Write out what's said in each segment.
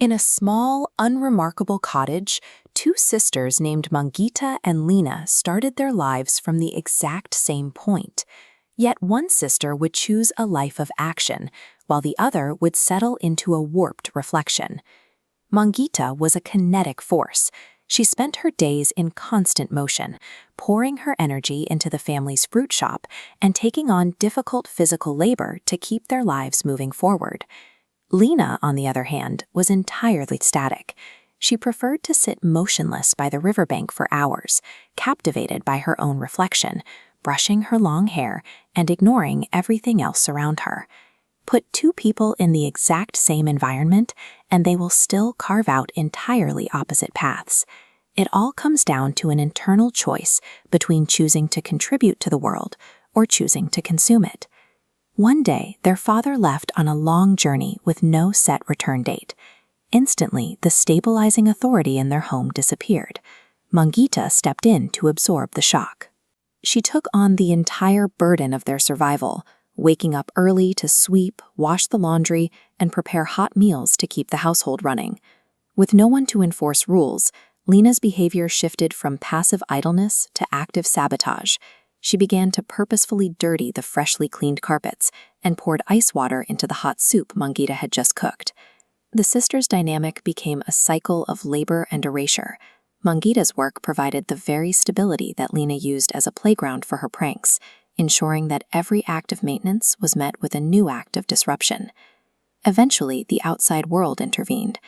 In a small, unremarkable cottage, two sisters named Mangita and Larina started their lives from the exact same point. Yet one sister would choose a life of action, while the other would settle into a warped reflection. Mangita was a kinetic force. She spent her days in constant motion, pouring her energy into the family's fruit shop and taking on difficult physical labor to keep their lives moving forward. Larina, on the other hand, was entirely static. She preferred to sit motionless by the riverbank for hours, captivated by her own reflection, brushing her long hair and ignoring everything else around her. Put two people in the exact same environment, and they will still carve out entirely opposite paths. It all comes down to an internal choice between choosing to contribute to the world or choosing to consume it. One day, their father left on a long journey with no set return date. Instantly, the stabilizing authority in their home disappeared. Mangita stepped in to absorb the shock. She took on the entire burden of their survival, waking up early to sweep, wash the laundry, and prepare hot meals to keep the household running. With no one to enforce rules, Lina's behavior shifted from passive idleness to active sabotage. She began to purposefully dirty the freshly cleaned carpets and poured ice water into the hot soup Mangita had just cooked. The sisters' dynamic became a cycle of labor and erasure. Mangita's work provided the very stability that Larina used as a playground for her pranks, ensuring that every act of maintenance was met with a new act of disruption. Eventually, the outside world intervened.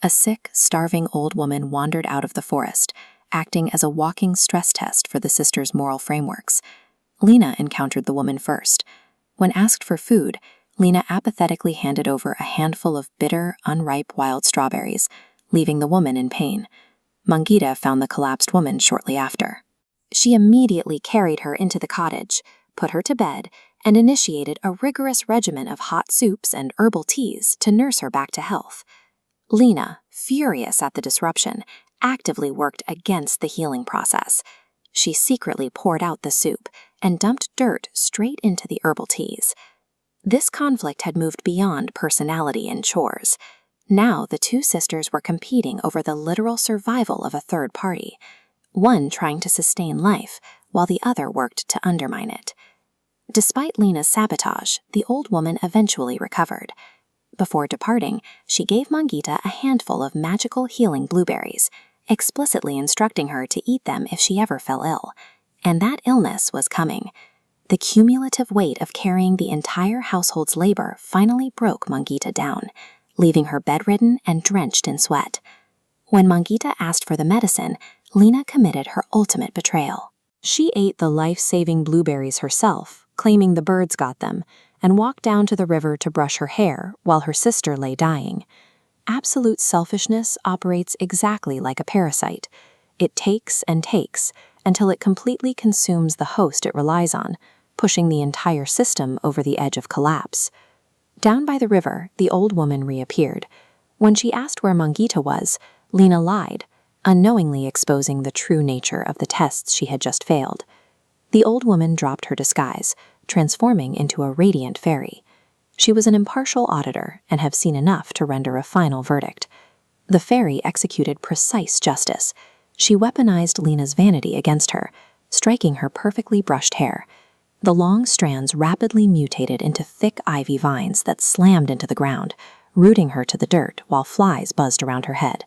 A sick, starving old woman wandered out of the forest, acting as a walking stress test for the sisters' moral frameworks. Larina encountered the woman first. When asked for food, Larina apathetically handed over a handful of bitter, unripe wild strawberries, leaving the woman in pain. Mangita found the collapsed woman shortly after. She immediately carried her into the cottage, put her to bed, and initiated a rigorous regimen of hot soups and herbal teas to nurse her back to health. Larina, furious at the disruption, actively worked against the healing process. She secretly poured out the soup and dumped dirt straight into the herbal teas. This conflict had moved beyond personality and chores. Now the two sisters were competing over the literal survival of a third party, one trying to sustain life while the other worked to undermine it. Despite Larina's sabotage, the old woman eventually recovered. Before departing, she gave Mangita a handful of magical healing blueberries, explicitly instructing her to eat them if she ever fell ill. And that illness was coming. The cumulative weight of carrying the entire household's labor finally broke Mangita down, leaving her bedridden and drenched in sweat. When Mangita asked for the medicine, Larina committed her ultimate betrayal. She ate the life-saving blueberries herself, claiming the birds got them, and walked down to the river to brush her hair while her sister lay dying. Absolute selfishness operates exactly like a parasite. It takes and takes until it completely consumes the host it relies on, pushing the entire system over the edge of collapse. Down by the river, the old woman reappeared. When she asked where Mangita was, Larina lied, unknowingly exposing the true nature of the tests she had just failed. The old woman dropped her disguise, transforming into a radiant fairy. She was an impartial auditor and had seen enough to render a final verdict. The fairy executed precise justice. She weaponized Larina's vanity against her, striking her perfectly brushed hair. The long strands rapidly mutated into thick ivy vines that slammed into the ground, rooting her to the dirt while flies buzzed around her head.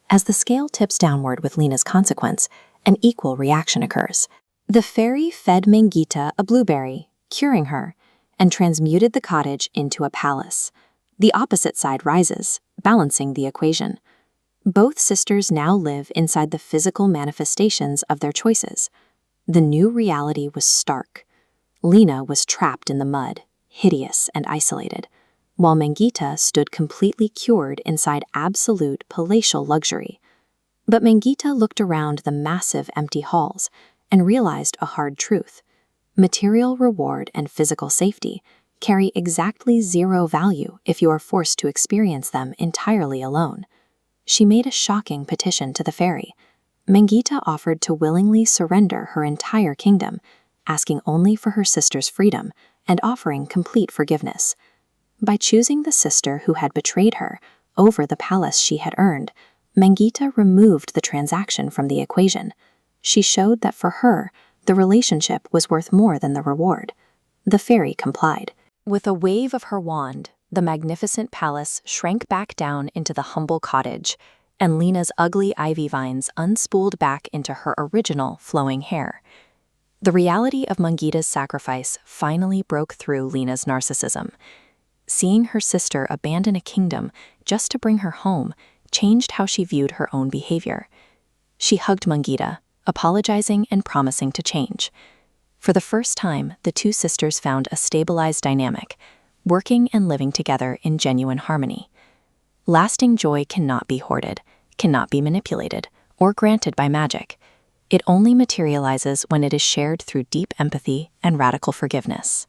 As the scale tips downward with Larina's consequence, an equal reaction occurs. The fairy fed Mangita a blueberry, curing her, and transmuted the cottage into a palace. The opposite side rises, balancing the equation. Both sisters now live inside the physical manifestations of their choices. The new reality was stark. Larina was trapped in the mud, hideous and isolated, while Mangita stood completely cured inside absolute palatial luxury. But Mangita looked around the massive empty halls and realized a hard truth. Material reward and physical safety carry exactly zero value if you are forced to experience them entirely alone. She made a shocking petition to the fairy. Mangita offered to willingly surrender her entire kingdom, asking only for her sister's freedom and offering complete forgiveness. By choosing the sister who had betrayed her over the palace she had earned, Mangita removed the transaction from the equation. She showed that for her, the relationship was worth more than the reward. The fairy complied. With a wave of her wand, the magnificent palace shrank back down into the humble cottage, and Lena's ugly ivy vines unspooled back into her original flowing hair. The reality of Mangita's sacrifice finally broke through Lena's narcissism. Seeing her sister abandon a kingdom just to bring her home changed how she viewed her own behavior. She hugged Mangita, apologizing and promising to change. For the first time, the two sisters found a stabilized dynamic, working and living together in genuine harmony. Lasting joy cannot be hoarded, cannot be manipulated, or granted by magic. It only materializes when it is shared through deep empathy and radical forgiveness.